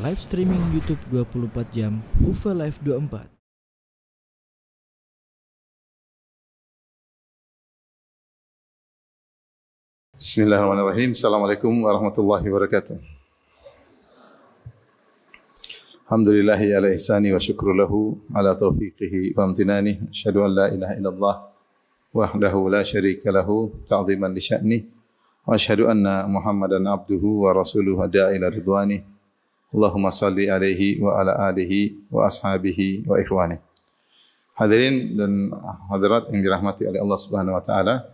live streaming YouTube 24 jam, UFA Live 24. Bismillahirrahmanirrahim. Assalamualaikum warahmatullahi wabarakatuh. Alhamdulillahi ala ihsani wa syukru lahu ala taufiqihi wa amtinani. Asyhadu an la ilaha illallah wahdahu la syarika lahu ta'ziman li sya'ni. Wa asyhadu anna Muhammadan abduhu wa rasuluhu da'i ila ridwani. Allahumma salli alaihi wa ala alihi wa ashabihi wa ikhwani. Hadirin dan hadirat yang dirahmati oleh Allah Subhanahu wa taala,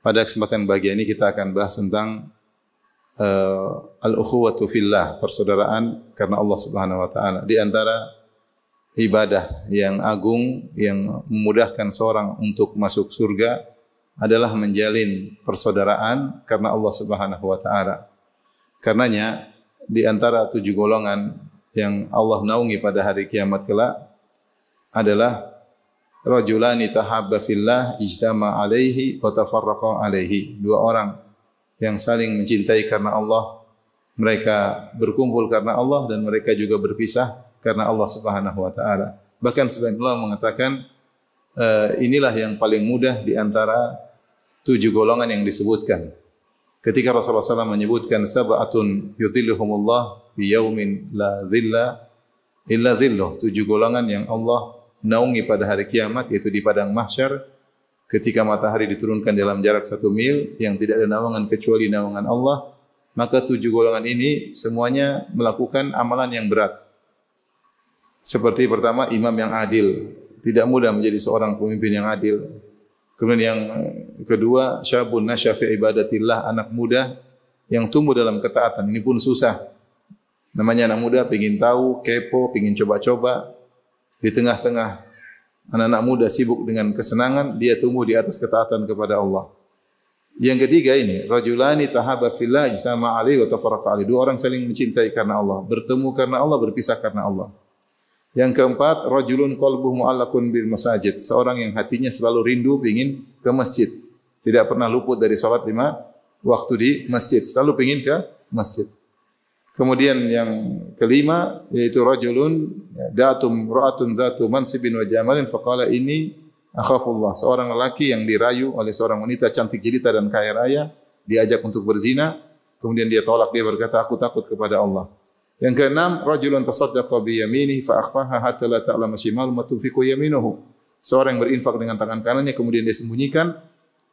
pada kesempatan bahagia ini kita akan bahas tentang al-ukhuwatu fillah, persaudaraan karena Allah Subhanahu wa taala. Di antara ibadah yang agung yang memudahkan seorang untuk masuk surga adalah menjalin persaudaraan karena Allah Subhanahu wa taala. Karenanya di antara 7 golongan yang Allah naungi pada hari kiamat kelak adalah rajulani tahabba fillah ijtama alaihi wa tafarraqa alaihi. 2 orang yang saling mencintai karena Allah, mereka berkumpul karena Allah dan mereka juga berpisah karena Allah Subhanahu wa taala. Bahkan sebagian ulama mengatakan inilah yang paling mudah di antara 7 golongan yang disebutkan. Ketika Rasulullah SAW menyebutkan sab'atun yudhilluhumullah fi yaumin la dhilla illa dhilluh, 7 golongan yang Allah naungi pada hari kiamat, yaitu di padang mahsyar ketika matahari diturunkan dalam jarak 1 mil yang tidak ada naungan kecuali naungan Allah. Maka 7 golongan ini semuanya melakukan amalan yang berat. Seperti pertama, imam yang adil. Tidak mudah menjadi seorang pemimpin yang adil. Kemudian yang kedua, syabun nasya fi ibadatillah, anak muda yang tumbuh dalam ketaatan. Ini pun susah. Namanya anak muda, pengin tahu, kepo, pengin coba-coba. Di tengah-tengah anak-anak muda sibuk dengan kesenangan, dia tumbuh di atas ketaatan kepada Allah. Yang ketiga ini, rajulani tahabba fillah ijtama alaihi wa tafarraqa alaihi. 2 orang saling mencintai karena Allah, bertemu karena Allah, berpisah karena Allah. Yang keempat, rajulun qalbuhu mu'allaqun bil masajid. Seorang yang hatinya selalu rindu ingin ke masjid. Tidak pernah luput dari salat 5 waktu di masjid, selalu ingin ke masjid. Kemudian yang kelima yaitu rajulun datum ra'atun dzatu mansibin wa jamalin faqala inni akhafullah. Seorang lelaki yang dirayu oleh seorang wanita cantik jelita dan kaya raya, diajak untuk berzina, kemudian dia tolak, dia berkata aku takut kepada Allah. Yang keenam, rajulun tasaddaqa bi yaminihi fa akhfaha hatta la ta'lama shimalu ma tunfiqu yaminuhu. Seorang yang berinfak dengan tangan kanannya kemudian dia sembunyikan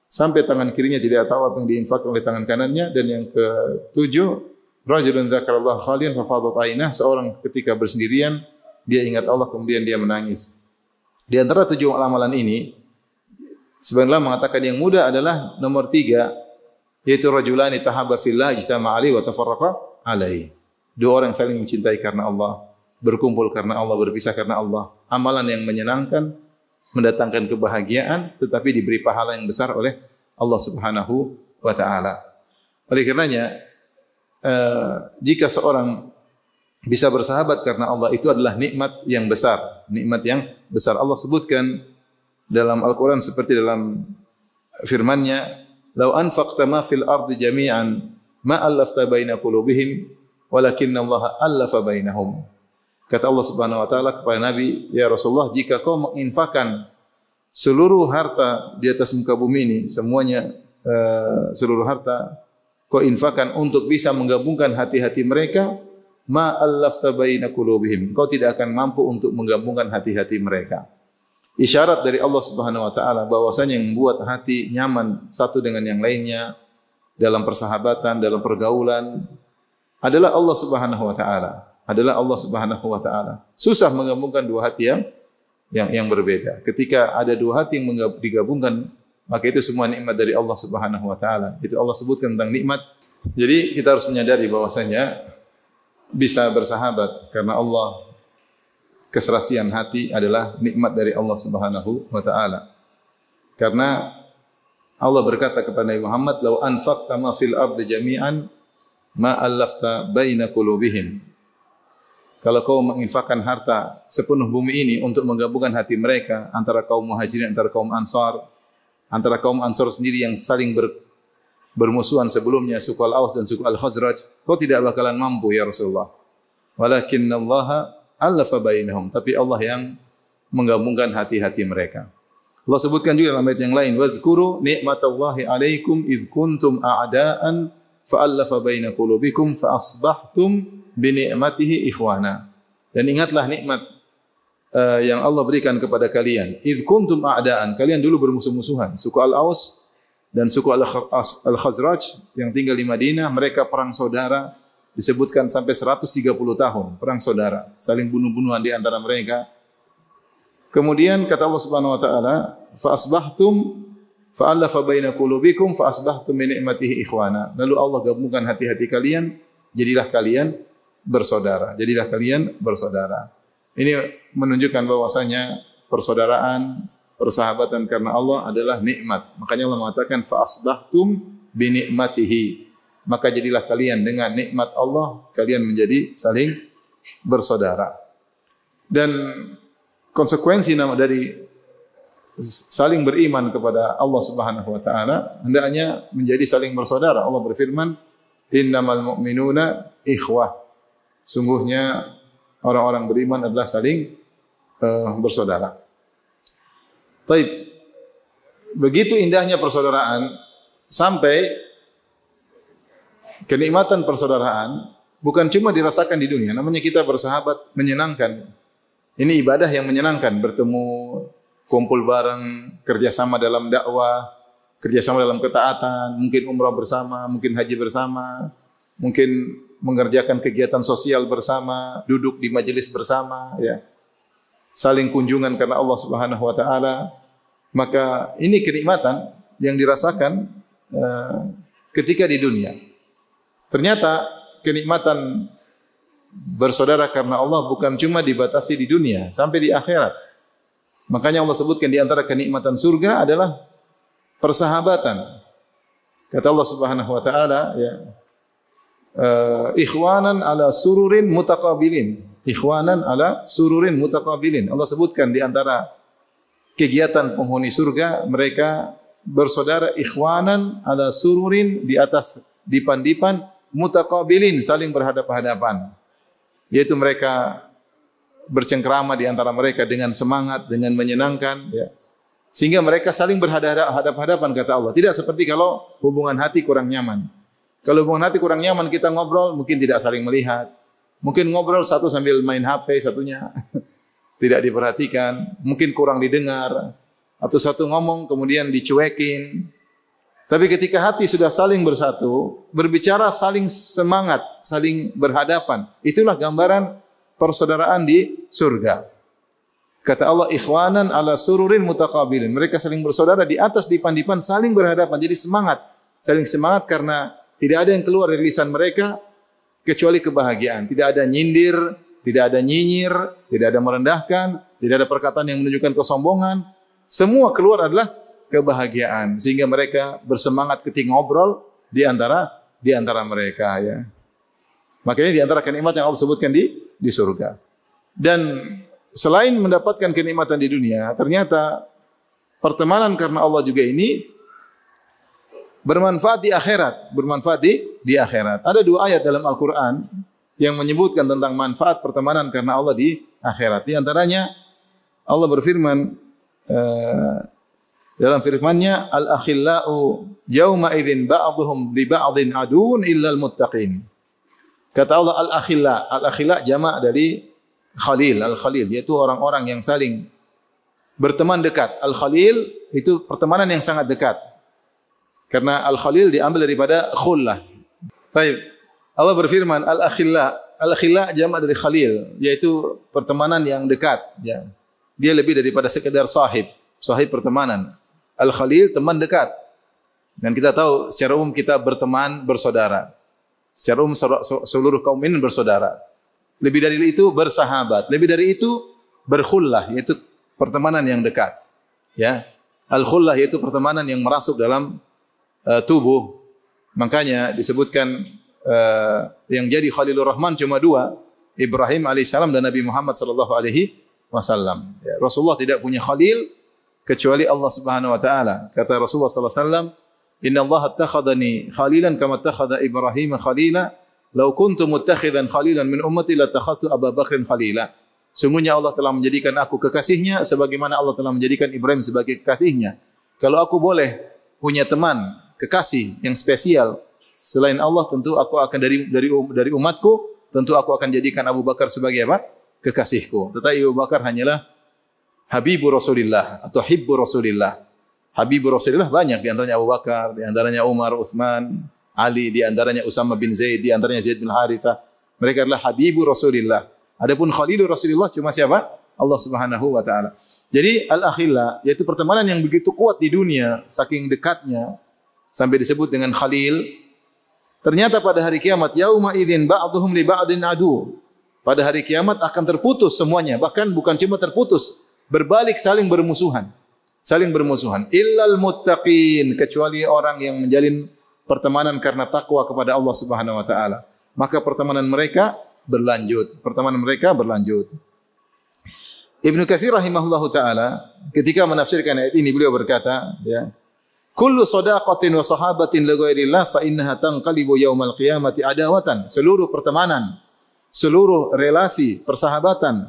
sampai tangan kirinya tidak tahu apa yang diinfakkan oleh tangan kanannya. Dan yang ketujuh, rajulun dzakarallaha khalian fa fadat ainah. Seorang ketika bersendirian dia ingat Allah kemudian dia menangis. Di antara 7 amalan ini, sebenarnya mengatakan yang mudah adalah nomor 3, yaitu rajulani tahabba fillah ijtama alaihi wa tafarraqa alaihi. 2 orang saling mencintai karena Allah, berkumpul karena Allah, berpisah karena Allah. Amalan yang menyenangkan, mendatangkan kebahagiaan, tetapi diberi pahala yang besar oleh Allah Subhanahu wa taala. Oleh karenanya, jika seorang bisa bersahabat karena Allah, itu adalah nikmat yang besar. Nikmat yang besar. Allah sebutkan dalam Al-Quran seperti dalam firman-Nya, "Lau anfaqta ma fil ardi jami'an ma allafta baina qulubihim walakinnallaha allafa bainahum." Kata Allah Subhanahu wa taala kepada Nabi, "Ya Rasulullah, jika kau menginfakkan seluruh harta di atas muka bumi ini, semuanya seluruh harta kau infakkan untuk bisa menggabungkan hati-hati mereka, ma allafta baina qulubihim." Kau tidak akan mampu untuk menggabungkan hati-hati mereka. Isyarat dari Allah Subhanahu wa taala bahwasanya yang membuat hati nyaman satu dengan yang lainnya dalam persahabatan, dalam pergaulan adalah Allah Subhanahu wa taala. Adalah Allah Subhanahu wa taala. Susah menggabungkan 2 hati yang berbeda. Ketika ada 2 hati yang digabungkan, maka itu semua nikmat dari Allah Subhanahu wa taala. Itu Allah sebutkan tentang nikmat. Jadi kita harus menyadari bahwasanya bisa bersahabat karena Allah, keserasian hati adalah nikmat dari Allah Subhanahu wa taala. Karena Allah berkata kepada Nabi Muhammad, "Lau anfaqta ma fil ardi jami'an ma allafta baina qulubihim." Kalau kau menginfakkan harta sepenuh bumi ini untuk menggabungkan hati mereka, antara kaum muhajirin, antara kaum ansar, antara kaum ansar sendiri yang saling bermusuhan sebelumnya, suku Al-Aus dan suku Al-Khazraj, kau tidak bakalan mampu ya Rasulullah. Walakinallaha alafa bainahum. Tapi Allah yang menggabungkan hati-hati mereka. Allah sebutkan juga dalam ayat yang lain, wadzkuru ni'matallahi 'alaikum id kuntum a'daan fa'alafa baina qulubikum fa asbahtum bi ni'matihi ikhwana. Dan ingatlah nikmat yang Allah berikan kepada kalian. Id kuntum a'daan, kalian dulu bermusuh-musuhan. Suku Al-Aus dan suku Al-Khazraj yang tinggal di Madinah, mereka perang saudara, disebutkan sampai 130 tahun perang saudara, saling bunuh-bunuhan di antara mereka. Kemudian kata Allah Subhanahu wa taala, fa asbahtum fa alafa baina qulubikum fa asbahtum min ni'matihi ikhwana. Lalu Allah gabungkan hati-hati kalian, jadilah kalian bersaudara. Jadilah kalian bersaudara. Ini menunjukkan bahwasanya persaudaraan, persahabatan karena Allah adalah nikmat. Makanya Allah mengatakan fa asbahtum bi ni'matihi. Maka jadilah kalian dengan nikmat Allah, kalian menjadi saling bersaudara. Dan konsekuensi dari saling beriman kepada Allah Subhanahu wa taala hendaknya menjadi saling bersaudara. Allah berfirman, "Innamal mu'minuna ikhwah." Sungguhnya orang-orang beriman adalah saling bersaudara. Baik. Begitu indahnya persaudaraan sampai kenikmatan persaudaraan bukan cuma dirasakan di dunia, namanya kita bersahabat menyenangkan. Ini ibadah yang menyenangkan, bertemu, kumpul bareng, kerjasama dalam dakwah, kerjasama dalam ketaatan, mungkin umrah bersama, mungkin haji bersama, mungkin mengerjakan kegiatan sosial bersama, duduk di majelis bersama, ya, saling kunjungan karena Allah Subhanahu wa taala. Maka ini kenikmatan yang dirasakan ketika di dunia. Ternyata kenikmatan bersaudara karena Allah bukan cuma dibatasi di dunia, sampai di akhirat. Makanya Allah sebutkan di antara kenikmatan surga adalah persahabatan. Kata Allah Subhanahu wa taala, ya, ikhwanan ala sururin mutaqabilin. Ikhwanan ala sururin mutaqabilin. Allah sebutkan di antara kegiatan penghuni surga, mereka bersaudara ikhwanan ala sururin, di atas dipan-dipan, mutaqabilin, saling berhadapan-hadapan. Yaitu mereka bercengkrama di antara mereka dengan semangat, dengan menyenangkan, ya. Sehingga mereka saling berhadapan-hadapan, kata Allah. Tidak seperti kalau hubungan hati kurang nyaman. Kalau hubungan hati kurang nyaman, kita ngobrol mungkin tidak saling melihat. Mungkin ngobrol satu sambil main HP, satunya tidak diperhatikan, mungkin kurang didengar, atau satu ngomong kemudian dicuekin. Tapi ketika hati sudah saling bersatu, berbicara saling semangat, saling berhadapan, itulah gambaran persaudaraan di surga. Kata Allah, ikhwanan ala sururin mutaqabilin. Mereka saling bersaudara di atas dipan-dipan, saling berhadapan. Jadi semangat, saling semangat karena tidak ada yang keluar dari lisan mereka kecuali kebahagiaan. Tidak ada nyindir, tidak ada nyinyir, tidak ada merendahkan, tidak ada perkataan yang menunjukkan kesombongan. Semua keluar adalah kebahagiaan, sehingga mereka bersemangat ketika ngobrol di antara mereka, ya. Makanya di antara kenikmatan yang Allah sebutkan di surga. Dan selain mendapatkan kenikmatan di dunia, ternyata pertemanan karena Allah juga ini bermanfaat di akhirat, bermanfaat di akhirat. Ada dua ayat dalam Al-Qur'an yang menyebutkan tentang manfaat pertemanan karena Allah di akhirat. Di antaranya Allah berfirman dalam firman-Nya, al-akhillau yauma idzin ba'dhum li ba'dhin adun illal muttaqin. Kata Allah al-akhilla, al-akhilla jamak dari khalil, al-khalil yaitu orang-orang yang saling berteman dekat. Al-khalil itu pertemanan yang sangat dekat. Karena al-khalil diambil daripada khullah. Baik. Allah berfirman al-akhilla, al-akhilla jamak dari khalil yaitu pertemanan yang dekat, ya. Dia lebih daripada sekedar sahib pertemanan. Al-Khalil teman dekat. Dan kita tahu secara umum kita berteman bersaudara. Secara umum seluruh kaum mukminin bersaudara. Lebih dari itu bersahabat. Lebih dari itu berkhullah, yaitu pertemanan yang dekat. Ya. Al-khullah yaitu pertemanan yang merasuk dalam tubuh. Makanya disebutkan yang jadi Khalilur Rahman cuma dua, Ibrahim alaihissalam dan Nabi Muhammad sallallahu alaihi wasallam. Ya, Rasulullah tidak punya khalil kecuali Allah Subhanahu wa taala. Kata Rasulullah sallallahu alaihi wasallam, "Inna Allah attakhadhani khalilan kama attakhadha Ibrahim khalila "Lau kuntu muttakhidan khalilan min ummati latakhadtu Abu Bakrin khalila." Sungguhnya Allah telah menjadikan aku kekasihnya sebagaimana Allah telah menjadikan Ibrahim sebagai kekasihnya. Kalau aku boleh punya teman kekasih yang spesial selain Allah, tentu aku akan dari umatku, tentu aku akan jadikan Abu Bakar sebagai apa? Kekasihku. Tetapi Abu Bakar hanyalah Habibur Rasulillah atau Hibbu Rasulillah. Habibur Rasulillah banyak, di antaranya Abu Bakar, di antaranya Umar, Utsman, Ali, di antaranya Usama bin Zaid, di antaranya Zaid bin Harithah. Mereka adalah Habibur Rasulillah. Adapun Khalilur Rasulillah cuma siapa? Allah Subhanahu wa taala. Jadi al-akhilla yaitu pertemanan yang begitu kuat di dunia, saking dekatnya sampai disebut dengan Khalil. Ternyata pada hari kiamat, yauma idzin ba'dhum li ba'din adu. Pada hari kiamat akan terputus semuanya, bahkan bukan cuma terputus, berbalik saling bermusuhan. Saling bermusuhan. Illal muttaqin, kecuali orang yang menjalin pertemanan karena takwa kepada Allah Subhanahu wa taala. Maka pertemanan mereka berlanjut. Pertemanan mereka berlanjut. Ibnu Katsir rahimahullahu taala ketika menafsirkan ayat ini beliau berkata, ya, kullu shadaqatin wa sahabatin li ghairillah fa innaha tanqalibu yaumal qiyamati adawatan. Seluruh pertemanan, seluruh relasi, persahabatan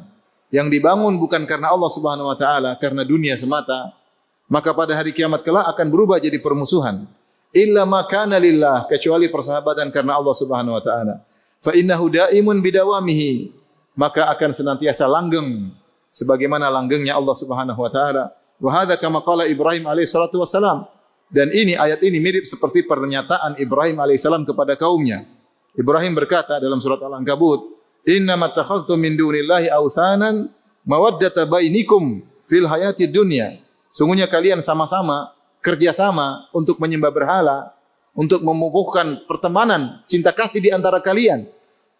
yang dibangun bukan karena Allah Subhanahu wa taala, karena dunia semata, maka pada hari kiamat kelak akan berubah jadi permusuhan. Illa ma kana lillah, kecuali persahabatan karena Allah Subhanahu wa taala. Fa innahu daimun bidawamihi, maka akan senantiasa langgeng sebagaimana langgengnya Allah Subhanahu wa taala. Wa hadza kama qala Ibrahim alaihi salatu wasalam. Dan ini ayat ini mirip seperti pernyataan Ibrahim alaihissalam kepada kaumnya. Ibrahim berkata dalam surat Al-Ankabut, "Innama takhadhtum min dunillahi awthanan mawaddata bainikum fil hayati dunya." Sungguhnya kalian sama-sama kerjasama untuk menyembah berhala, untuk memupukkan pertemanan, cinta kasih di antara kalian.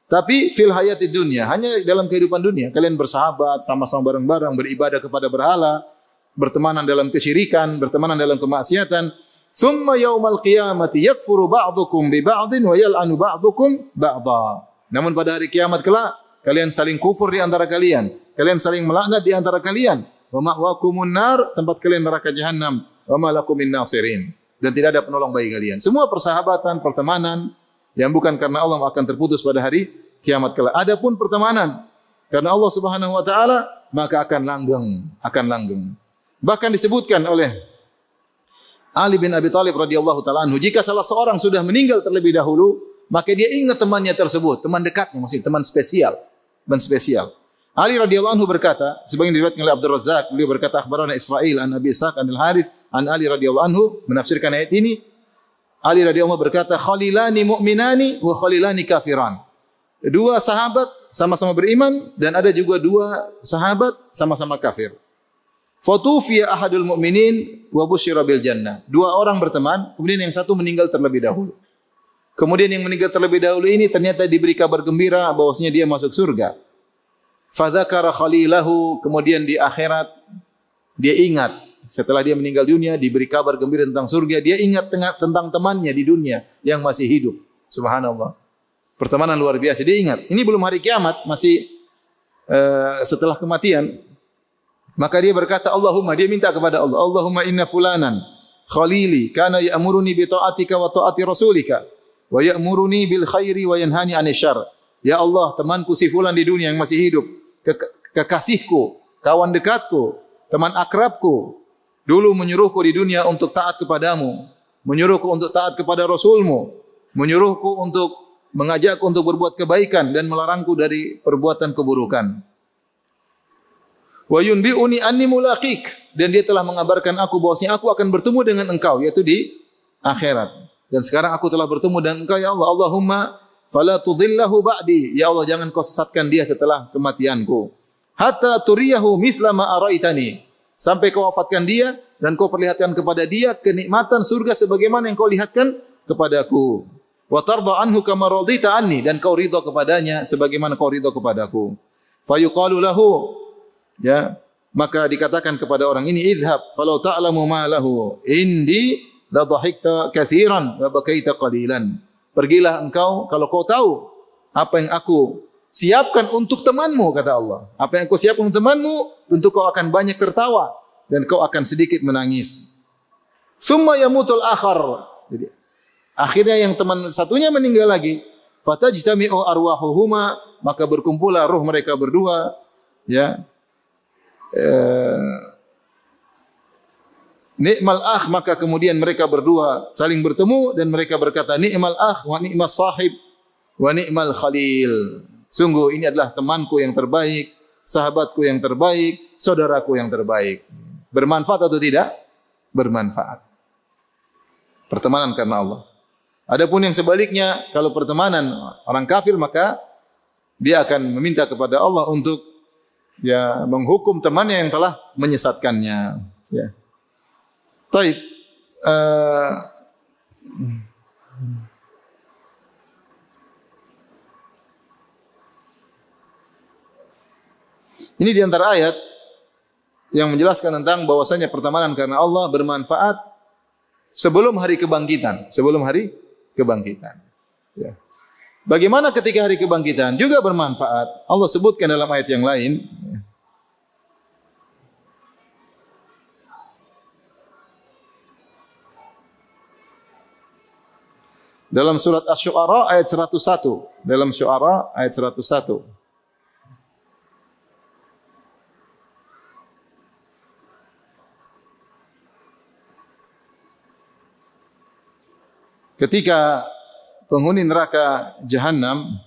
Tapi fil hayati dunya, hanya dalam kehidupan dunia. Kalian bersahabat, sama-sama bareng-bareng beribadah kepada berhala, bertemanan dalam kesyirikan, bertemanan dalam kemaksiatan. Thumma yaumal qiyamati yakfuru ba'dukum bi ba'din wa yal'anu ba'dukum ba'dha. Namun pada hari kiamat kelak kalian saling kufur di antara kalian, kalian saling melaknat di antara kalian. Wa ma'wakumun nar, tempat kalian neraka jahanam. Wa ma lakum min nasirin. Dan tidak ada penolong bagi kalian. Semua persahabatan, pertemanan yang bukan karena Allah akan terputus pada hari kiamat kelak. Adapun pertemanan karena Allah Subhanahu wa taala, maka akan langgeng. Bahkan disebutkan oleh Ali bin Abi Thalib radhiyallahu taala anhu, jika salah seorang sudah meninggal terlebih dahulu, maka dia ingat temannya tersebut, teman dekatnya, maksudnya teman spesial. Ali radhiyallahu anhu berkata, sebagaimana diriwayatkan oleh Abdul Razzaq, beliau berkata, akhbarana Israil an Abi Ishaq an Al-Harith an Ali radhiyallahu anhu, menafsirkan ayat ini. Ali radhiyallahu anhu berkata, khalilani mu'minani wa khalilani kafiran. Dua sahabat sama-sama beriman dan ada juga dua sahabat sama-sama kafir. Fatufiya ahadul mu'minin wa busyira bil jannah. Dua orang berteman, kemudian yang satu meninggal terlebih dahulu. Kemudian yang meninggal terlebih dahulu ini ternyata diberi kabar gembira bahwasanya dia masuk surga. Fadzakara khalilahu, kemudian di akhirat dia ingat setelah dia meninggal dunia diberi kabar gembira tentang surga, dia ingat tentang temannya di dunia yang masih hidup. Subhanallah. Pertemanan luar biasa, dia ingat. Ini belum hari kiamat, masih setelah kematian. Maka dia berkata, Allahumma, dia minta kepada Allah, Allahumma inna fulanan khalili kana ya'muruni bi ta'atika wa ta'ati rasulika wa ya'muruni bil khairi wa yanhani 'anil syarr. Ya Allah, temanku si fulan di dunia yang masih hidup, kekasihku, kawan dekatku, teman akrabku, dulu menyuruhku di dunia untuk taat kepadamu, menyuruhku untuk taat kepada Rasulmu, menyuruhku untuk mengajakku untuk berbuat kebaikan dan melarangku dari perbuatan keburukan. Wa yunbi'uni anni mulaqik, dan dia telah mengabarkan aku bahwasanya aku akan bertemu dengan engkau, yaitu di akhirat. Dan sekarang aku telah bertemu dengan engkau ya Allah. Allahumma fala tudhillahu ba'di, ya Allah jangan kau sesatkan dia setelah kematianku. Hatta turiyahu mithla ma araitani, sampai kau wafatkan dia dan kau perlihatkan kepada dia kenikmatan surga sebagaimana yang kau lihatkan kepadaku. Wa tarda anhu kama radita anni, dan kau ridha kepadanya sebagaimana kau ridha kepadaku. Fayuqalu lahu, ya, maka dikatakan kepada orang ini, idhab falau ta'lamu ma lahu indi la dhahikta katsiran wa bakaita qalilan. Pergilah engkau kalau kau tahu apa yang aku siapkan untuk temanmu, kata Allah. Apa yang aku siapkan untuk temanmu, tentu kau akan banyak tertawa dan kau akan sedikit menangis. Summa yamutul akhar. Jadi akhirnya yang teman satunya meninggal lagi. fatajtami'u arwahuhuma, maka berkumpullah ruh mereka berdua, ya. Ni'mal akh, maka kemudian mereka berdua saling bertemu dan mereka berkata, ni'mal akh wa ni'mas sahib wa ni'mal khalil. Sungguh ini adalah temanku yang terbaik, sahabatku yang terbaik, saudaraku yang terbaik. Bermanfaat atau tidak? Bermanfaat. Pertemanan karena Allah. Adapun yang sebaliknya, kalau pertemanan orang kafir, maka dia akan meminta kepada Allah untuk ya menghukum temannya yang telah menyesatkannya. Ya. Taib. Ini di antara ayat yang menjelaskan tentang bahwasanya pertemanan karena Allah bermanfaat sebelum hari kebangkitan. Sebelum hari kebangkitan. Ya. Bagaimana ketika hari kebangkitan? Juga bermanfaat. Allah sebutkan dalam ayat yang lain. Dalam surat Asy-Syu'ara ayat 101. Dalam Syu'ara ayat 101. Ketika penghuni neraka Jahannam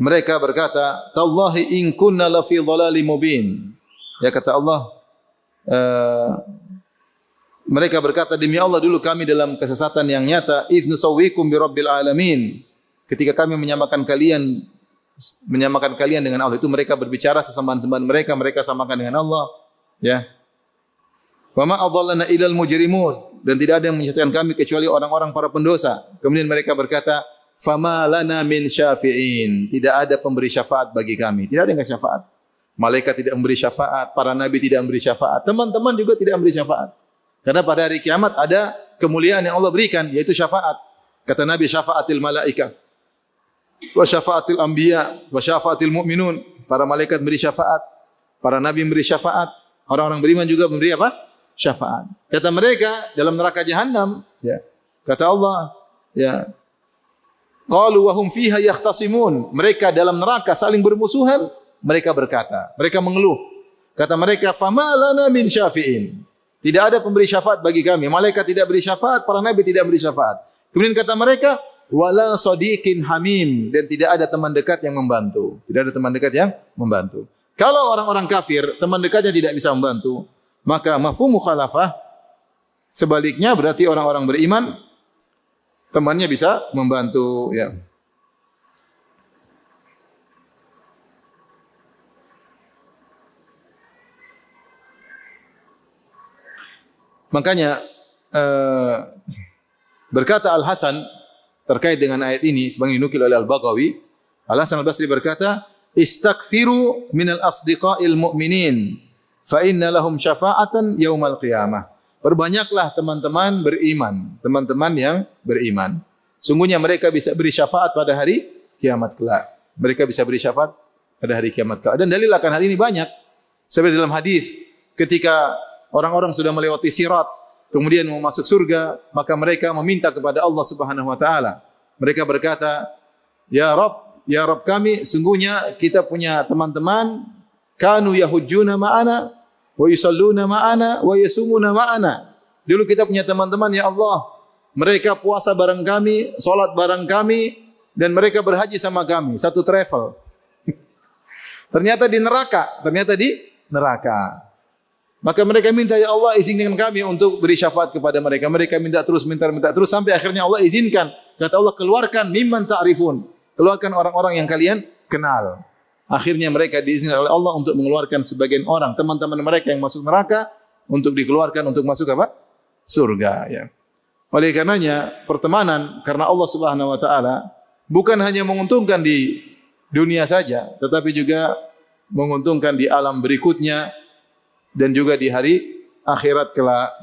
mereka berkata, "Tallahi in kunna la fi dhalalim mubin." Ya, kata Allah, mereka berkata, demi Allah dulu kami dalam kesesatan yang nyata. Idh nusawwikum bi rabbil alamin. Ketika kami menyamakan kalian dengan Allah, itu mereka berbicara sesembahan-sembahan mereka samakan dengan Allah, ya. Wa ma adallana ilal mujrimun, dan tidak ada yang menyesatkan kami kecuali orang-orang para pendosa. Kemudian mereka berkata, fama lana min syafi'in. Tidak ada pemberi syafaat bagi kami. Tidak ada yang kasih syafaat. Malaikat tidak memberi syafaat, para nabi tidak memberi syafaat, teman-teman juga tidak memberi syafaat. Karena pada hari kiamat ada kemuliaan yang Allah berikan, yaitu syafaat. Kata Nabi, syafaatil malaika, wa syafaatil anbiya, wa syafaatil mu'minun. Para malaikat memberi syafaat, para nabi memberi syafaat, orang-orang beriman juga memberi apa? Syafaat. Kata mereka dalam neraka Jahannam, ya. Kata Allah, ya. Qalu wa hum fiha yahtasimun. Mereka dalam neraka saling bermusuhan, mereka berkata, mereka mengeluh. Kata mereka, fama lana min syafi'in. Tidak ada pemberi syafaat bagi kami. Malaikat tidak beri syafaat, para nabi tidak beri syafaat. Kemudian kata mereka, wala sadiqin hamim, dan tidak ada teman dekat yang membantu. Tidak ada teman dekat yang membantu. Kalau orang-orang kafir, teman dekatnya tidak bisa membantu, maka mafhum mukhalafah sebaliknya, berarti orang-orang beriman temannya bisa membantu, ya. Makanya berkata Al-Hasan terkait dengan ayat ini sebagaimana dinukil oleh Al-Baghawi, Al-Hasan Al-Basri berkata, "Istakthiru minal asdiqa'il mu'minin fa inna lahum syafa'atan yaumal qiyamah." Perbanyaklah teman-teman beriman, teman-teman yang beriman. Sungguhnya mereka bisa beri syafaat pada hari kiamat kelak. Mereka bisa beri syafaat pada hari kiamat kelak. Dan dalil akan hal ini banyak. Seperti dalam hadis, ketika orang-orang sudah melewati sirat, kemudian mau masuk surga, maka mereka meminta kepada Allah Subhanahu wa taala. Mereka berkata, ya Rabb kami, sungguhnya kita punya teman-teman, kanu yahujjuna ma'ana, wa yusalluna ma'ana, wa yasumuna ma'ana. Dulu kita punya teman-teman, ya Allah, mereka puasa bareng kami, salat bareng kami, dan mereka berhaji sama kami, satu travel. Ternyata di neraka. Maka mereka minta, ya Allah izinkan kami untuk beri syafaat kepada mereka. Mereka minta terus, sampai akhirnya Allah izinkan. Kata Allah, keluarkan mimman ta'rifun. Keluarkan orang-orang yang kalian kenal. Akhirnya mereka diizinkan oleh Allah untuk mengeluarkan sebagian orang, teman-teman mereka yang masuk neraka, untuk dikeluarkan untuk masuk apa? Surga, ya. Oleh karenanya, pertemanan karena Allah Subhanahu wa taala bukan hanya menguntungkan di dunia saja, tetapi juga menguntungkan di alam berikutnya, dan juga di hari akhirat kelak.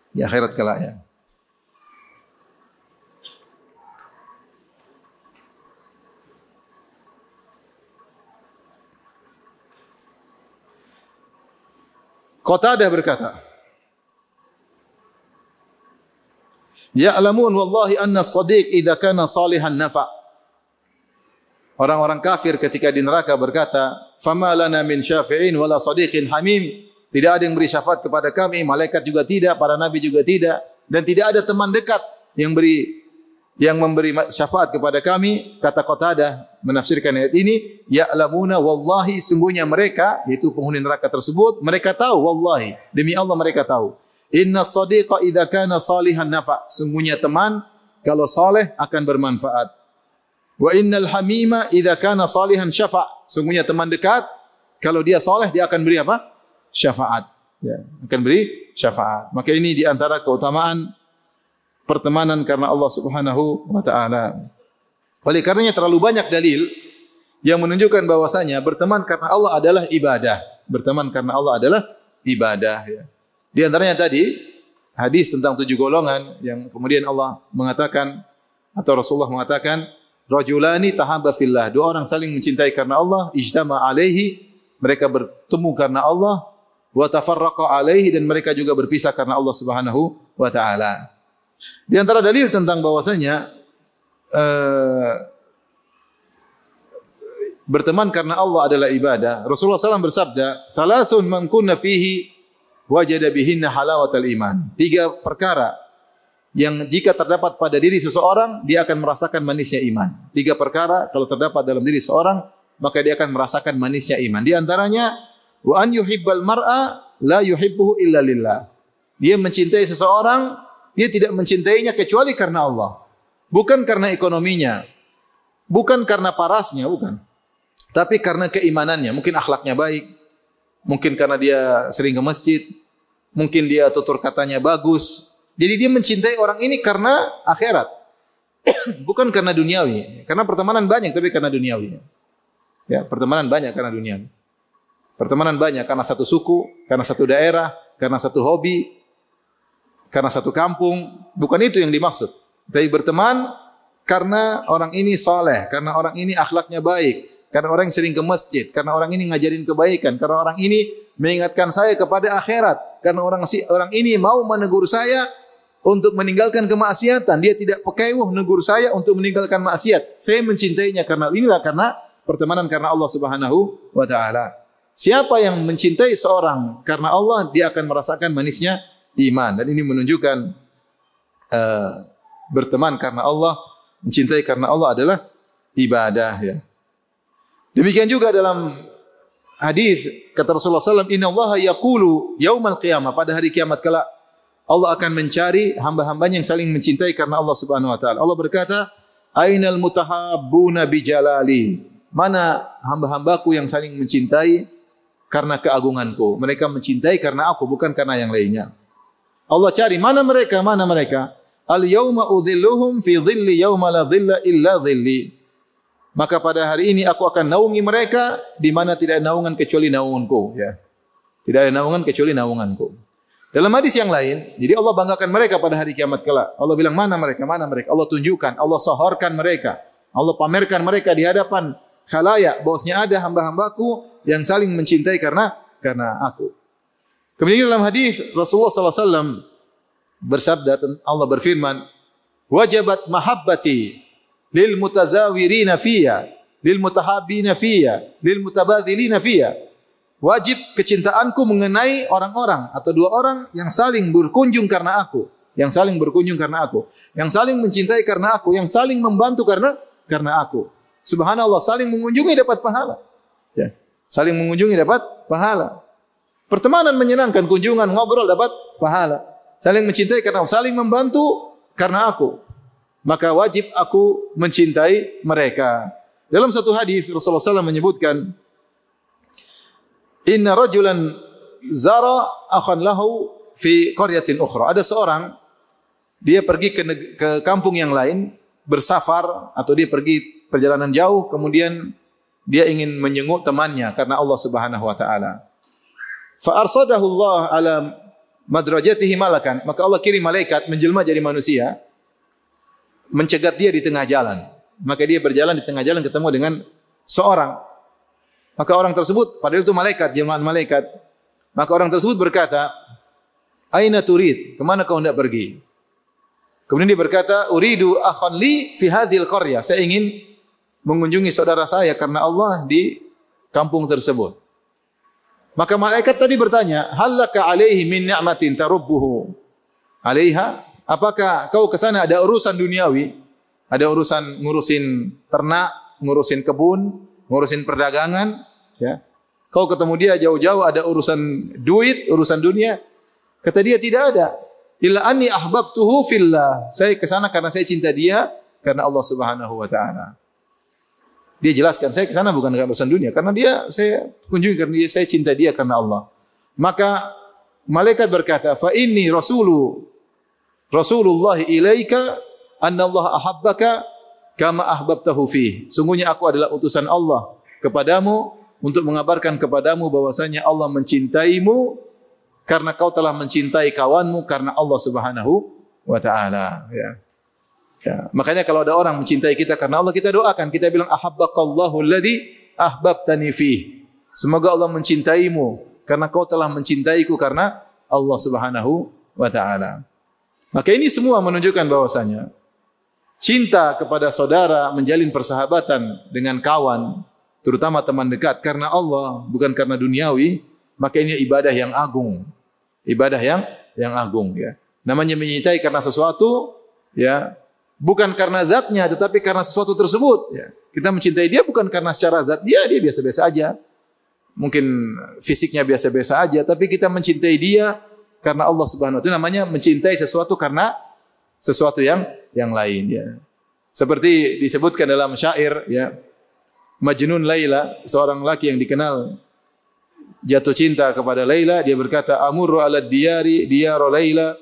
Di akhirat kelak, ya. Qatadah berkata, Ya'lamun wallahi anna as-sadiq idza kana salihan nafa'. Orang-orang kafir ketika di neraka berkata, "Fama lana min syafi'in wala sadiqin hamim." Tidak ada yang beri syafaat kepada kami, malaikat juga tidak, para nabi juga tidak, dan tidak ada teman dekat yang memberi syafaat kepada kami. Kata Qatadah menafsirkan ayat ini, ya'lamuna wallahi, sungguhnya mereka, yaitu penghuni neraka tersebut, mereka tahu, wallahi, demi Allah mereka tahu. Inna as-sadiqa idza kana salihan nafa', sungguhnya teman kalau saleh akan bermanfaat. Wa innal hamima idza kana salihan syafa', sungguhnya teman dekat kalau dia saleh dia akan beri apa? Syafaat. Ya, akan beri syafaat. Maka ini di antara keutamaan pertemanan karena Allah Subhanahu wa taala. Oleh karenanya terlalu banyak dalil yang menunjukkan bahwasanya berteman karena Allah adalah ibadah. Berteman karena Allah adalah ibadah, ya. Di antaranya tadi hadis tentang 7 golongan yang kemudian Allah mengatakan atau Rasulullah mengatakan, rajulani tahabba fillah, 2 orang saling mencintai karena Allah, ijtama alaihi, mereka bertemu karena Allah, wa tafarraqa alaihi, dan mereka juga berpisah karena Allah Subhanahu wa taala. Di antara dalil tentang bahwasanya berteman karena Allah adalah ibadah, Rasulullah SAW bersabda, "Salasun man kunna fihi wajada bihinna halawatal iman." 3 perkara yang jika terdapat pada diri seseorang, dia akan merasakan manisnya iman. 3 perkara kalau terdapat dalam diri seorang, maka dia akan merasakan manisnya iman. Di antaranya, wa an yuhibbal mar'a la yuhibbuhu illa lillah. Dia mencintai seseorang, dia tidak mencintainya kecuali karena Allah. Bukan karena ekonominya, bukan karena parasnya, bukan. Tapi karena keimanannya, mungkin akhlaknya baik, mungkin karena dia sering ke masjid, mungkin dia tutur katanya bagus. Jadi dia mencintai orang ini karena akhirat. Bukan karena duniawi. Karena pertemanan banyak tapi karena duniawi. Ya, pertemanan banyak karena duniawi. Pertemanan banyak karena satu suku, karena satu daerah, karena satu hobi, karena satu kampung. Bukan itu yang dimaksud. Tapi berteman karena orang ini saleh, karena orang ini akhlaknya baik, karena orang yang sering ke masjid, karena orang ini ngajarin kebaikan, karena orang ini mengingatkan saya kepada akhirat, karena orang ini mau menegur saya untuk meninggalkan kemaksiatan. Dia tidak pekewuh negur saya untuk meninggalkan maksiat. Saya mencintainya karena inilah karena pertemanan karena Allah Subhanahu wa taala. Siapa yang mencintai seorang karena Allah, dia akan merasakan manisnya iman. Dan ini menunjukkan berteman karena Allah, mencintai karena Allah adalah ibadah, ya. Demikian juga dalam hadis kata Rasulullah SAW, Inna Allah yaqulu yaumal qiyamah, pada hari kiamat kelak Allah akan mencari hamba-hambanya yang saling mencintai karena Allah Subhanahu wa taala. Allah berkata, Ainal mutahabbuna bijalali, mana hamba-hambaku yang saling mencintai karena keagunganku. Mereka mencintai karena aku, bukan karena yang lainnya. Allah cari, mana mereka? Mana mereka? Al-yawma udhilluhum fi dhilli yawma la dhilla illa dhilli. Maka pada hari ini aku akan naungi mereka di mana tidak ada naungan kecuali naunganku, ya. Tidak ada naungan kecuali naunganku. Dalam hadis yang lain, jadi Allah banggakan mereka pada hari kiamat kelak. Allah bilang, mana mereka? Mana mereka? Allah tunjukkan, Allah sohorkan mereka. Allah pamerkan mereka di hadapan khalayak bahwasanya ada hamba-hambaku yang saling mencintai karena aku. Kemudian dalam hadis Rasulullah SAW bersabda, Allah berfirman, wajabat mahabbati lil mutazawirina fiyya, lil mutahabbina fiyya, lil mutabadzilina fiyya. Wajib kecintaanku mengenai orang-orang atau 2 orang yang saling berkunjung karena aku, yang saling berkunjung karena aku, yang saling mencintai karena aku, yang saling membantu karena aku. Subhanallah, saling mengunjungi dapat pahala. Ya, saling mengunjungi dapat pahala. Pertemanan menyenangkan, kunjungan, ngobrol dapat pahala. Saling mencintai karena aku, saling membantu karena aku. Maka wajib aku mencintai mereka. Dalam satu hadis Rasulullah SAW menyebutkan, Inna rajulan zara akhan lahu fi qaryatin ukhra. Ada seorang, dia pergi ke kampung yang lain, bersafar atau dia pergi perjalanan jauh, kemudian dia ingin menjenguk temannya karena Allah Subhanahu wa taala. Fa arsadahu Allah ala madrajatihi malakan, maka Allah kirim malaikat menjelma jadi manusia, mencegat dia di tengah jalan. Maka dia berjalan di tengah jalan ketemu dengan seorang. Maka orang tersebut, padahal itu malaikat, jelmaan malaikat. Maka orang tersebut berkata, Aina turid? Kemana kau hendak pergi? Kemudian dia berkata, "Uridu akhan li fi hadhil qaryah." Saya ingin mengunjungi saudara saya karena Allah di kampung tersebut. Maka malaikat tadi bertanya, "Hal laka alaihi min ni'matin tarubbuhu 'alaiha?" Apakah kau ke sana ada urusan duniawi? Ada urusan ngurusin ternak, ngurusin kebun, ngurusin perdagangan, ya. Kau ketemu dia jauh-jauh ada urusan duit, urusan dunia? Kata dia, tidak ada. Illa anni ahbabtuhu fillah. Saya ke sana karena saya cinta dia karena Allah Subhanahu wa taala. Dia jelaskan, saya ke sana bukan karena urusan dunia, karena dia saya kunjungi karena dia, saya cinta dia karena Allah. Maka malaikat berkata, "Fa inni Rasulullah ilaika anna Allah ahabbaka kama ahbabtahu fi." Sungguhnya aku adalah utusan Allah kepadamu untuk mengabarkan kepadamu bahwasanya Allah mencintaimu karena kau telah mencintai kawanmu karena Allah Subhanahu wa taala, ya. Ya, makanya kalau ada orang mencintai kita karena Allah, kita doakan, kita bilang ahabbakallahu alladhi ahbabtani fi. Semoga Allah mencintaimu karena kau telah mencintaiku karena Allah Subhanahu wa taala. Maka ini semua menunjukkan bahwasanya cinta kepada saudara, menjalin persahabatan dengan kawan, terutama teman dekat karena Allah, bukan karena duniawi, maka ini ibadah yang agung. Ibadah yang agung, ya. Namanya mencintai karena sesuatu, ya, bukan karena zatnya tetapi karena sesuatu tersebut, ya. Kita mencintai dia bukan karena secara zat dia biasa-biasa aja. Mungkin fisiknya biasa-biasa aja, tapi kita mencintai dia karena Allah Subhanahu wa taala. Itu namanya mencintai sesuatu karena sesuatu yang lain, ya. Seperti disebutkan dalam syair, ya. Majnun Laila, seorang laki yang dikenal jatuh cinta kepada Laila, dia berkata, "Amurru 'ala diyari diyara Laila,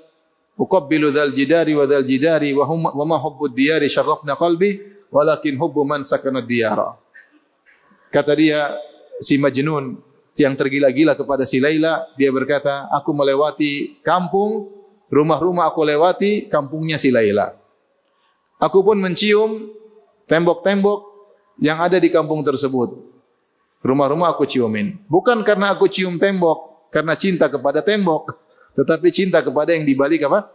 uqabbilu dzal jidari wa dzal jidari wa ma hubbud diyari syaghafna qalbi, walakin hubbu man sakana diyara." Kata dia, si Majnun yang tergila-gila kepada si Laila, dia berkata, "Aku melewati kampung, rumah-rumah aku lewati, kampungnya si Laila. Aku pun mencium tembok-tembok yang ada di kampung tersebut. Rumah-rumah aku ciumin. Bukan karena aku cium tembok, karena cinta kepada tembok, tetapi cinta kepada yang dibalik apa?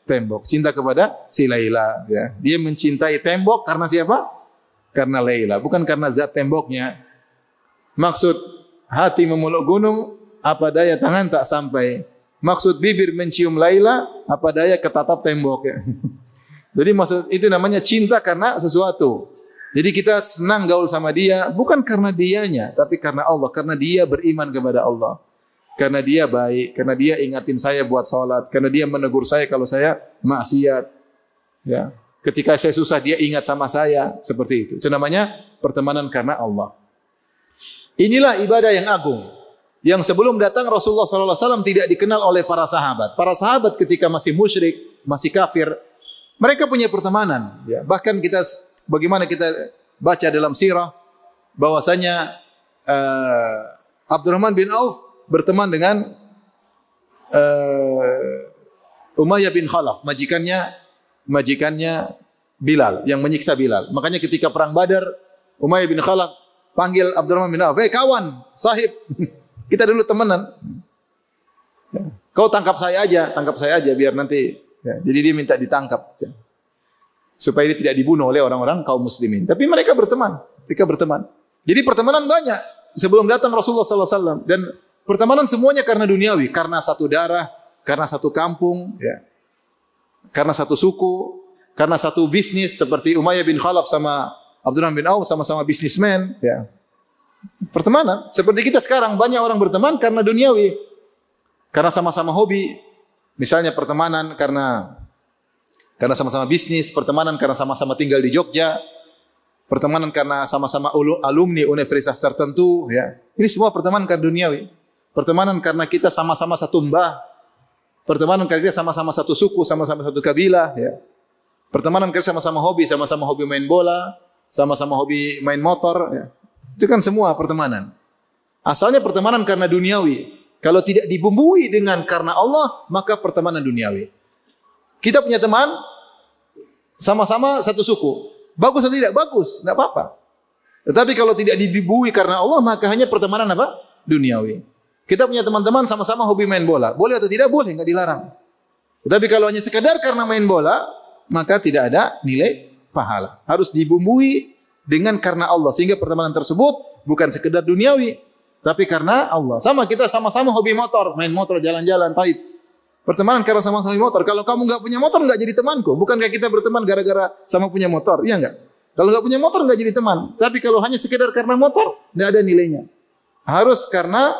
Tembok. Cinta kepada si Laila, ya. Dia mencintai tembok karena siapa? Karena Laila, bukan karena zat temboknya. Maksud hati memeluk gunung, apa daya tangan tak sampai. Maksud bibir mencium Laila, apa daya ketatap tembok, ya. Jadi maksud itu namanya cinta karena sesuatu. Jadi kita senang gaul sama dia bukan karena dianya, tapi karena Allah, karena dia beriman kepada Allah. Karena dia baik, karena dia ingatin saya buat salat, karena dia menegur saya kalau saya maksiat. Ya. Ketika saya susah dia ingat sama saya, seperti itu. Itu namanya pertemanan karena Allah. Inilah ibadah yang agung. Yang sebelum datang Rasulullah SAW tidak dikenal oleh para sahabat. Para sahabat ketika masih musyrik, masih kafir, mereka punya pertemanan. Ya. Bahkan bagaimana kita baca dalam sirah bahwasanya Abdurrahman bin Auf berteman dengan Umayyah bin Khalaf, majikannya Bilal yang menyiksa Bilal. Makanya ketika perang Badar, Umayyah bin Khalaf panggil Abdurrahman bin Auf, "Hei kawan, sahib, kita dulu temenan. Kau tangkap saya aja biar nanti." Ya, jadi dia minta ditangkap. Ya. Supaya dia tidak dibunuh oleh orang-orang kaum muslimin. Tapi mereka berteman. Jadi pertemanan banyak sebelum datang Rasulullah SAW. Dan pertemanan semuanya karena duniawi. Karena satu darah, karena satu kampung, ya. Karena satu suku, karena satu bisnis. Seperti Umayyah bin Khalaf sama Abdurrahman bin Auf sama-sama bisnismen. Ya. Pertemanan. Seperti kita sekarang banyak orang berteman karena duniawi. Karena sama-sama hobi. Misalnya pertemanan karena sama-sama bisnis, pertemanan karena sama-sama tinggal di Jogja, pertemanan karena sama-sama alumni universitas tertentu, ya. Ini semua pertemanan karena duniawi. Pertemanan karena kita sama-sama satu mbah. Pertemanan karena kita sama-sama satu suku, sama-sama satu kabilah, ya. Pertemanan karena sama-sama hobi main bola, sama-sama hobi main motor, ya. Itu kan semua pertemanan. Asalnya pertemanan karena duniawi. Kalau tidak dibumbui dengan karena Allah, maka pertemanan duniawi. Kita punya teman, sama-sama satu suku. Bagus atau tidak? Bagus, tidak apa-apa. Tetapi kalau tidak dibumbui karena Allah, maka hanya pertemanan apa? Duniawi. Kita punya teman-teman sama-sama hobi main bola. Boleh atau tidak? Boleh, enggak dilarang. Tetapi kalau hanya sekadar karena main bola, maka tidak ada nilai pahala. Harus dibumbui dengan karena Allah, sehingga pertemanan tersebut bukan sekedar duniawi, tapi karena Allah. Sama, kita sama-sama hobi motor, main motor, jalan-jalan, taib. Pertemanan karena sama-sama hobi motor. Kalau kamu enggak punya motor, enggak jadi temanku. Bukankah kita berteman gara-gara sama punya motor? Iya enggak? Kalau enggak punya motor, enggak jadi teman. Tapi kalau hanya sekedar karena motor, enggak ada nilainya. Harus karena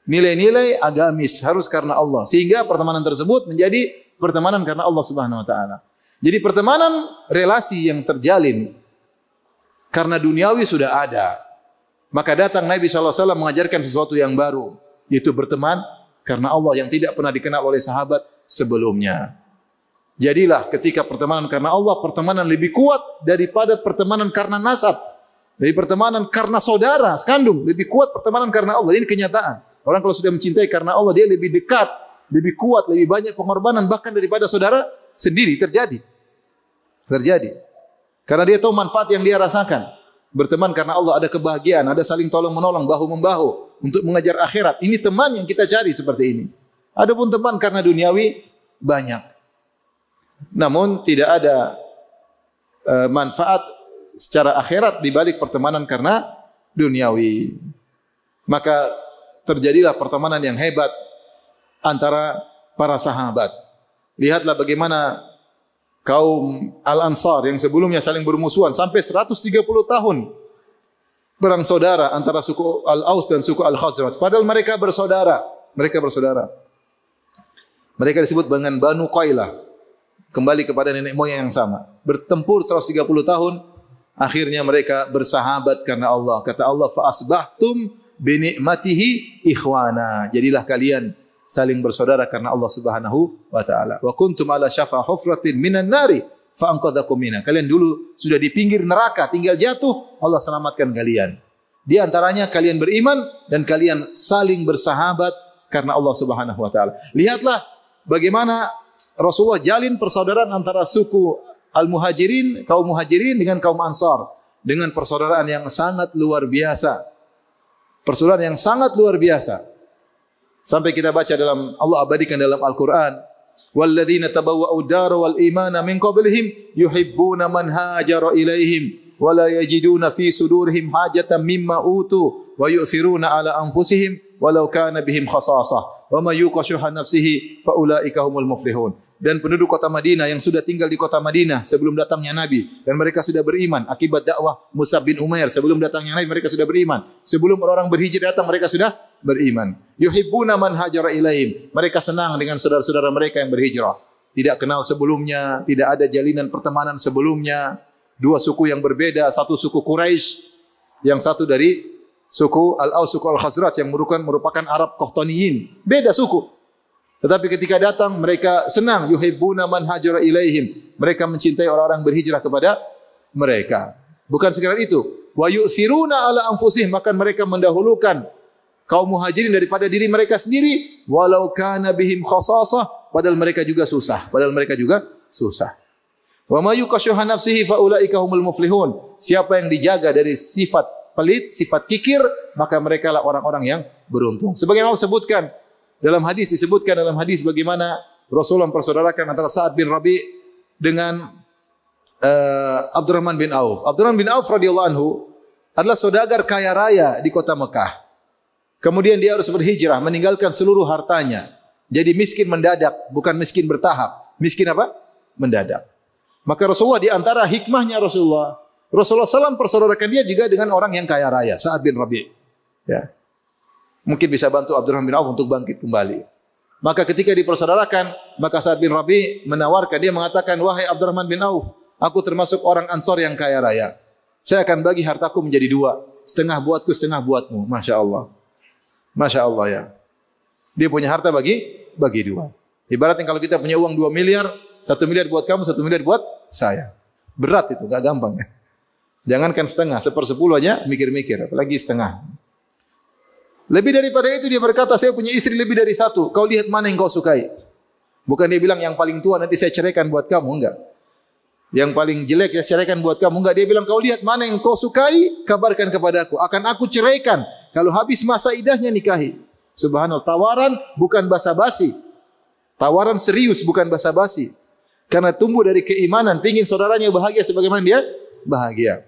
nilai-nilai agamis, harus karena Allah. Sehingga pertemanan tersebut menjadi pertemanan karena Allah Subhanahu wa taala. Jadi pertemanan, relasi yang terjalin karena duniawi sudah ada. Maka datang Nabi SAW mengajarkan sesuatu yang baru, yaitu berteman karena Allah yang tidak pernah dikenal oleh sahabat sebelumnya. Jadilah ketika pertemanan karena Allah, pertemanan lebih kuat daripada pertemanan karena nasab. Dari pertemanan karena saudara kandung, lebih kuat pertemanan karena Allah. Ini kenyataan. Orang kalau sudah mencintai karena Allah, dia lebih dekat, lebih kuat, lebih banyak pengorbanan bahkan daripada saudara sendiri. Terjadi. Karena dia tahu manfaat yang dia rasakan. Berteman karena Allah, ada kebahagiaan, ada saling tolong menolong, bahu membahu untuk mengejar akhirat. Ini teman yang kita cari seperti ini. Adapun teman karena duniawi banyak. Namun tidak ada manfaat secara akhirat di balik pertemanan karena duniawi. Maka terjadilah pertemanan yang hebat antara para sahabat. Lihatlah bagaimana kaum Al-Ansar yang sebelumnya saling bermusuhan sampai 130 tahun perang saudara antara suku Al-Aus dan suku Al-Khazraj. Padahal mereka bersaudara. Mereka disebut dengan Banu Qailah. Kembali kepada nenek moyang yang sama. Bertempur 130 tahun, akhirnya mereka bersahabat karena Allah. Kata Allah, fa asbahtum bi ni'matihi ikhwana. Jadilah kalian saling bersaudara karena Allah Subhanahu wa taala. Wa kuntum ala syafa hufratin minan nari fa anqadhakum minha. Kalian dulu sudah di pinggir neraka, tinggal jatuh, Allah selamatkan kalian. Di antaranya kalian beriman dan kalian saling bersahabat karena Allah Subhanahu wa taala. Lihatlah bagaimana Rasulullah jalin persaudaraan antara suku Al-Muhajirin, kaum Muhajirin dengan kaum Ansar dengan persaudaraan yang sangat luar biasa. Persaudaraan yang sangat luar biasa. Sampai kita baca dalam, Allah abadikan dalam Al-Quran, وَالَّذِينَ تَبَوَّأُوا الدَّارَ وَالْإِيمَانَ مِنْ قَبْلِهِمْ يُحِبُّونَ مَنْ هَاجَرَ إِلَيْهِمْ وَلَا يَجِدُونَ فِي صُدُورِهِمْ حَاجَةً مِمَّا أُوتُوا وَيُؤْثِرُونَ عَلَى أَنفُسِهِمْ وَلَوْ كَانَ بِهِمْ خَصَاصَةٌ وَمَا يُوقَ شُحَّ نَفْسِهِ فَأُولَئِكَ هُمُ الْمُفْلِحُونَ. Dan penduduk kota Madinah yang sudah tinggal di kota Madinah sebelum datangnya Nabi, dan mereka sudah beriman akibat dakwah Mus'ab bin Umair. Sebelum datangnya Nabi mereka sudah beriman. Sebelum orang berhijrah datang mereka sudah beriman. Yuhibbuna man hajara ilaihim. Mereka senang dengan saudara-saudara mereka yang berhijrah. Tidak kenal sebelumnya, tidak ada jalinan pertemanan sebelumnya. Dua suku yang berbeda, satu suku Quraisy, yang satu dari suku Al-Aus, suku Al-Khazraj yang merupakan Arab Qahtaniyin. Beda suku. Tetapi ketika datang mereka senang. Yuhibbuna man hajara ilaihim. Mereka mencintai orang-orang berhijrah kepada mereka. Bukan sekedar itu. Wa yu'thiruna ala anfusihim. Maka mereka mendahulukan kaum muhajirin daripada diri mereka sendiri. Walau kana bihim khasasah. Padahal mereka juga susah. Wa ma yuqashuha nafsihi fa ulaika humul muflihun. Siapa yang dijaga dari sifat pelit, sifat kikir, maka mereka lah orang-orang yang beruntung. Sebagaimana Allah sebutkan dalam hadis, disebutkan dalam hadis bagaimana Rasulullah mempersaudarakan antara Sa'ad bin Rabi dengan Abdurrahman bin Auf. Abdurrahman bin Auf radhiyallahu anhu adalah saudagar kaya raya di kota Mekah. Kemudian dia harus berhijrah, meninggalkan seluruh hartanya. Jadi miskin mendadak, bukan miskin bertahap. Miskin apa? Mendadak. Maka Rasulullah di antara hikmahnya Rasulullah SAW persaudarakan dia juga dengan orang yang kaya raya, Sa'ad bin Rabi. Ya. Mungkin bisa bantu Abdurrahman bin Auf untuk bangkit kembali. Maka ketika dipersaudarakan, maka Sa'ad bin Rabi menawarkan, dia mengatakan, wahai Abdurrahman bin Auf, aku termasuk orang Ansor yang kaya raya. Saya akan bagi hartaku menjadi dua. Setengah buatku, setengah buatmu. Masya Allah. Masya Allah ya. Dia punya harta bagi dua. Ibaratnya kalau kita punya uang 2 miliar, 1 miliar buat kamu, 1 miliar buat saya. Berat itu, gak gampang ya. Jangankan setengah, 1/10 aja mikir-mikir, apalagi setengah. Lebih daripada itu dia berkata, saya punya istri lebih dari 1. Kau lihat mana yang kau sukai. Bukan dia bilang yang paling tua nanti saya ceraikan buat kamu, enggak. Yang paling jelek saya ceraikan buat kamu, enggak. Dia bilang kau lihat mana yang kau sukai, kabarkan kepadaku. Akan aku ceraikan. Kalau habis masa idahnya nikahi. Subhanallah, tawaran bukan basa-basi. Tawaran serius bukan basa-basi. Karena tumbuh dari keimanan, pingin saudaranya bahagia sebagaimana dia bahagia.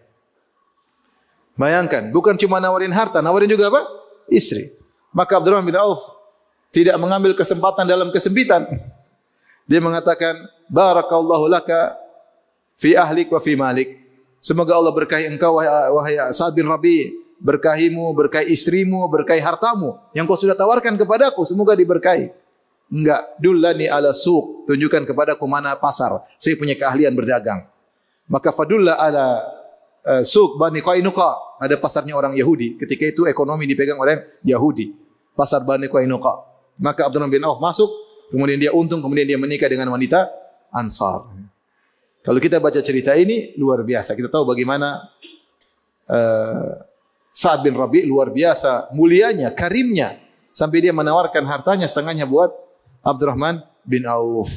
Bayangkan, bukan cuma nawarin harta, nawarin juga apa? Istri. Maka Abdurrahman bin Auf tidak mengambil kesempatan dalam kesempitan. Dia mengatakan, barakallahu laka fi ahlik wa fi malik. Semoga Allah berkahi engkau wahai Sa'ad bin Rabi'. Berkahimu, berkahi istrimu, berkahi hartamu yang kau sudah tawarkan kepadaku, semoga diberkahi. Enggak, dullani ala suq, tunjukkan kepadaku mana pasar. Saya punya keahlian berdagang. Maka fadulla ala suq Bani Qainuqa, ada pasarnya orang Yahudi. Ketika itu ekonomi dipegang oleh Yahudi. Pasar Bani Qainuqa. Maka Abdurrahman bin Auf masuk, kemudian dia untung, kemudian dia menikah dengan wanita Ansar. Kalau kita baca cerita ini luar biasa. Kita tahu bagaimana Sa'ad bin Rabi' luar biasa mulianya, karimnya, sampai dia menawarkan hartanya setengahnya buat Abdurrahman bin Auf.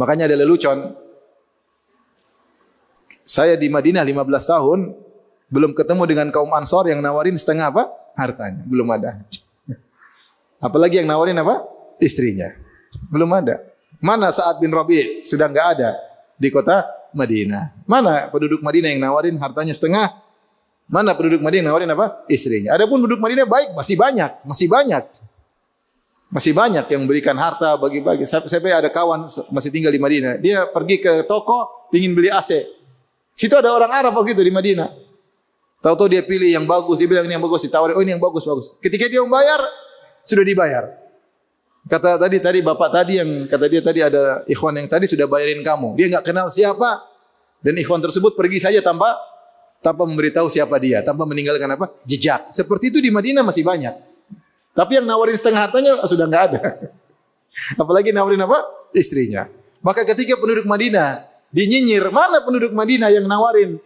Makanya ada lelucon. Saya di Madinah 15 tahun belum ketemu dengan kaum Ansor yang nawarin setengah apa? Hartanya. Belum ada. Apalagi yang nawarin apa? Istrinya. Belum ada. Mana Sa'ad bin Rabi' sudah enggak ada di kota Madinah. Mana penduduk Madinah yang nawarin hartanya setengah? Mana penduduk Madinah nawarin apa? Istrinya. Adapun penduduk Madinah baik, masih banyak. Masih banyak yang memberikan harta bagi-bagi. Sampai ada kawan masih tinggal di Madinah. Dia pergi ke toko, ingin beli AC. Situ ada orang Arab begitu di Madinah. Tahu-tahu dia pilih yang bagus, dia bilang ini yang bagus, ditawarin, oh ini yang bagus. Ketika dia membayar, sudah dibayar. Kata tadi bapak tadi yang kata dia tadi ada ikhwan yang tadi sudah bayarin kamu. Dia enggak kenal siapa dan ikhwan tersebut pergi saja tanpa memberitahu siapa dia, tanpa meninggalkan apa? Jejak. Seperti itu di Madinah masih banyak. Tapi yang nawarin setengah hartanya sudah enggak ada. Apalagi nawarin apa? Istrinya. Maka ketika penduduk Madinah dinyinyir, mana penduduk Madinah yang nawarin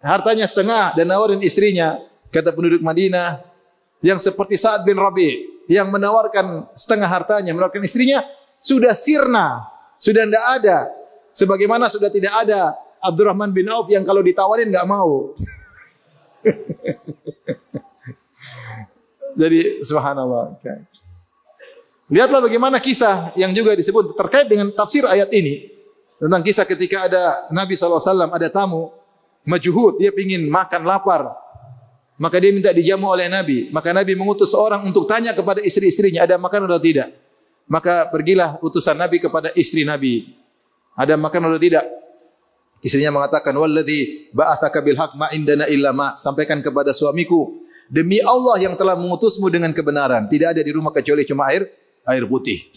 hartanya setengah dan nawarin istrinya? Kata penduduk Madinah yang seperti Sa'ad bin Rabi' yang menawarkan setengah hartanya, menawarkan istrinya, sudah sirna, sudah tidak ada. Sebagaimana sudah tidak ada Abdurrahman bin Auf yang kalau ditawarin enggak mau. Jadi subhanallah. Lihatlah bagaimana kisah yang juga disebut terkait dengan tafsir ayat ini. Tentang kisah ketika ada Nabi SAW, ada tamu majhud, dia ingin makan lapar. Maka dia minta dijamu oleh Nabi. Maka Nabi mengutus seorang untuk tanya kepada istri-istrinya, ada makan atau tidak. Maka pergilah utusan Nabi kepada istri Nabi. Ada makan atau tidak? Istrinya mengatakan, walladzi ba'atsaka bil haqq ma indana illa ma. Sampaikan kepada suamiku, demi Allah yang telah mengutusmu dengan kebenaran, tidak ada di rumah kecuali cuma air putih.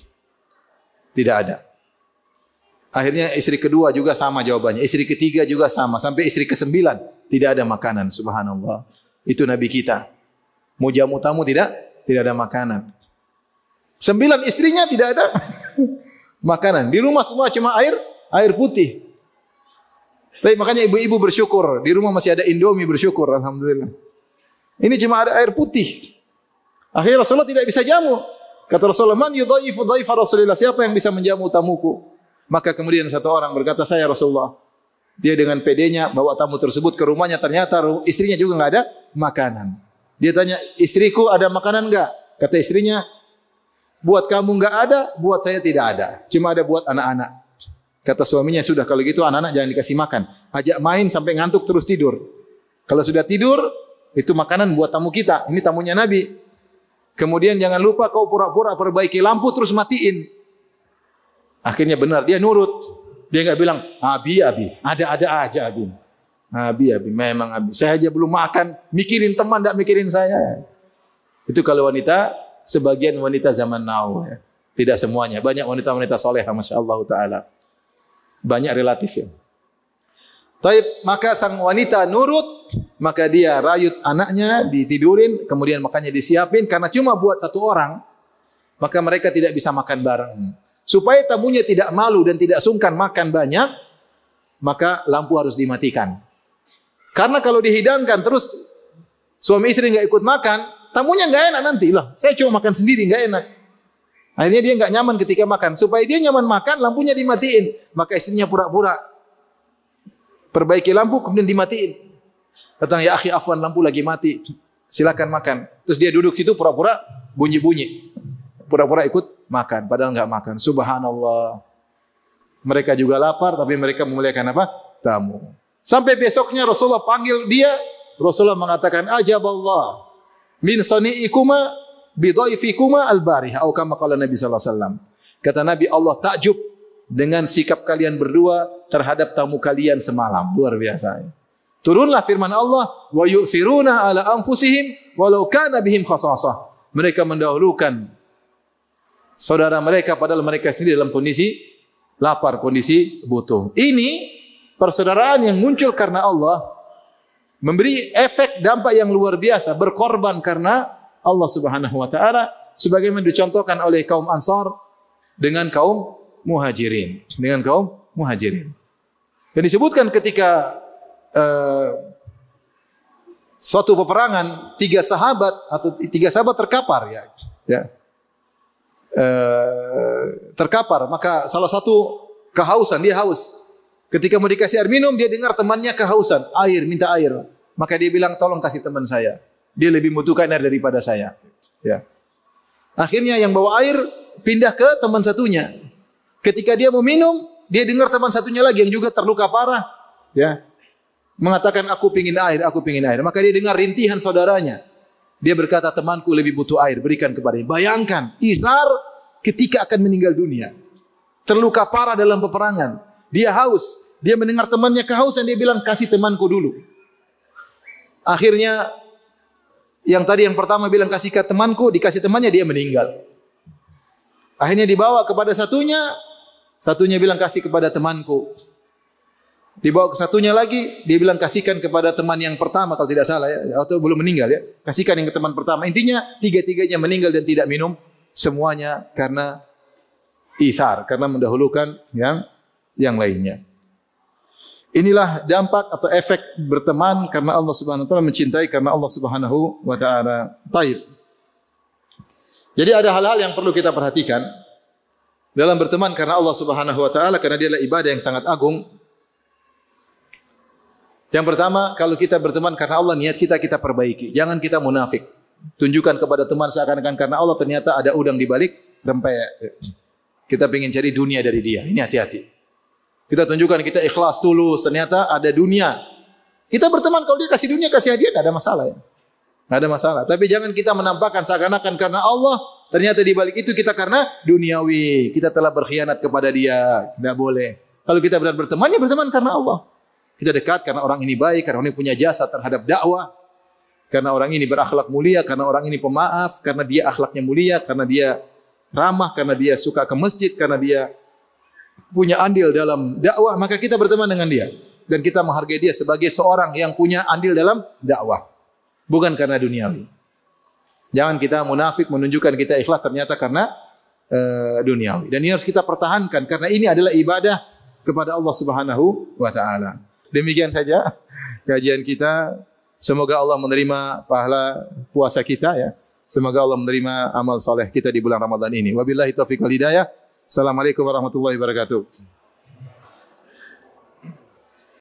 Tidak ada. Akhirnya istri kedua juga sama jawabannya, istri ketiga juga sama, sampai istri ke-9 tidak ada makanan. Subhanallah. Itu Nabi kita. Mau jamu tamu tidak ada makanan. 9 istrinya tidak ada makanan. Di rumah semua cuma air putih. Tapi makanya ibu-ibu bersyukur, di rumah masih ada Indomie, bersyukur, alhamdulillah. Ini cuma ada air putih. Akhirnya Rasulullah tidak bisa jamu. Kata Rasulullah, man yudhaifu dhaifa Rasulillah, siapa yang bisa menjamu tamuku? Maka kemudian satu orang berkata, saya Rasulullah. Dia dengan pedenya bawa tamu tersebut ke rumahnya, ternyata istrinya juga enggak ada makanan. Dia tanya, istriku ada makanan enggak? Kata istrinya, buat kamu enggak ada, buat saya tidak ada. Cuma ada buat anak-anak. Kata suaminya, sudah kalau gitu anak-anak jangan dikasih makan. Ajak main sampai ngantuk terus tidur. Kalau sudah tidur, itu makanan buat tamu kita. Ini tamunya Nabi. Kemudian jangan lupa kau pura-pura perbaiki lampu terus matiin. Akhirnya benar, dia nurut. Dia enggak bilang, Abi, ada-ada aja Abi. Abi, memang Abi. Saya aja belum makan, mikirin teman, enggak mikirin saya. Itu kalau wanita, sebagian wanita zaman now. Ya. Tidak semuanya. Banyak wanita-wanita soleh, Masya Allah Ta'ala. Banyak relatif ya. Maka sang wanita nurut, maka dia rayut anaknya, ditidurin, kemudian makannya disiapin, karena cuma buat satu orang, maka mereka tidak bisa makan bareng. Supaya tamunya tidak malu dan tidak sungkan makan banyak, maka lampu harus dimatikan. Karena kalau dihidangkan terus suami istri enggak ikut makan, tamunya enggak enak nanti. Lah, saya cuma makan sendiri enggak enak. Akhirnya dia enggak nyaman ketika makan. Supaya dia nyaman makan, lampunya dimatiin. Maka istrinya pura-pura perbaiki lampu kemudian dimatiin. Datang, ya akhi afwan, lampu lagi mati. Silakan makan. Terus dia duduk situ pura-pura bunyi-bunyi. Pura-pura ikut makan padahal enggak makan. Subhanallah. Mereka juga lapar, tapi mereka memuliakan apa? Tamu. Sampai besoknya Rasulullah panggil dia, Rasulullah mengatakan, ajaballah min sani'ikuma bidhaifikuma al-barihah. Atau kama qala Nabi sallallahu alaihi wasallam. Kata Nabi, Allah takjub dengan sikap kalian berdua terhadap tamu kalian semalam. Luar biasa. Turunlah firman Allah, wa yu'thiruna ala anfusihim walau kana bihim khasasah. Mereka mendahulukan saudara mereka padahal mereka sendiri dalam kondisi lapar, kondisi butuh. Ini persaudaraan yang muncul karena Allah memberi efek dampak yang luar biasa, berkorban karena Allah Subhanahu wa taala sebagaimana dicontohkan oleh kaum Ansar dengan kaum Muhajirin, Dan disebutkan ketika suatu peperangan, tiga sahabat terkapar terkapar, maka salah satu kehausan, dia haus. Ketika mau dikasih air minum, dia dengar temannya kehausan, minta air. Maka dia bilang, tolong kasih teman saya. Dia lebih membutuhkan air daripada saya. Ya. Akhirnya yang bawa air pindah ke teman satunya. Ketika dia mau minum, dia dengar teman satunya lagi yang juga terluka parah. Ya. Mengatakan, aku pingin air. Maka dia dengar rintihan saudaranya. Dia berkata, temanku lebih butuh air, berikan kepadanya. Bayangkan, Izar ketika akan meninggal dunia. Terluka parah dalam peperangan. Dia haus. Dia mendengar temannya kehausan, dia bilang, kasih temanku dulu. Akhirnya, yang pertama bilang, kasih ke temanku, dikasih temannya, dia meninggal. Akhirnya dibawa kepada satunya bilang, kasih kepada temanku. Dibawa ke satunya lagi, dia bilang kasihkan kepada teman yang pertama kalau tidak salah ya, atau belum meninggal ya. Kasihkan yang ke teman pertama. Intinya tiga-tiganya meninggal dan tidak minum, semuanya karena ithar, karena mendahulukan yang lainnya. Inilah dampak atau efek berteman karena Allah Subhanahu wa taala, mencintai karena Allah Subhanahu wa taala. Baik. Jadi ada hal-hal yang perlu kita perhatikan dalam berteman karena Allah Subhanahu wa taala, karena dia adalah ibadah yang sangat agung. Yang pertama, kalau kita berteman karena Allah, niat kita perbaiki. Jangan kita munafik. Tunjukkan kepada teman seakan-akan karena Allah, ternyata ada udang di balik rempeyek. Kita ingin cari dunia dari dia. Ini hati-hati. Kita tunjukkan kita ikhlas, tulus, ternyata ada dunia. Kita berteman, kalau dia kasih dunia, kasih hadiah, tidak ada masalah ya. Tidak ada masalah. Tapi jangan kita menampakkan seakan-akan karena Allah, ternyata di balik itu kita karena duniawi. Kita telah berkhianat kepada dia. Tidak boleh. Kalau kita benar berteman, ya berteman karena Allah. Kita dekat karena orang ini baik, karena orang ini punya jasa terhadap dakwah, karena orang ini berakhlak mulia, karena orang ini pemaaf, karena dia akhlaknya mulia, karena dia ramah, karena dia suka ke masjid, karena dia punya andil dalam dakwah, maka kita berteman dengan dia. Dan kita menghargai dia sebagai seorang yang punya andil dalam dakwah. Bukan karena duniawi. Jangan kita munafik menunjukkan kita ikhlas ternyata karena duniawi. Dan ini harus kita pertahankan, karena ini adalah ibadah kepada Allah Subhanahu wa taala. Demikian saja kajian kita. Semoga Allah menerima pahala puasa kita ya. Semoga Allah menerima amal soleh kita di bulan Ramadan ini. Wabillahi taufiq wal hidayah. Assalamualaikum warahmatullahi wabarakatuh.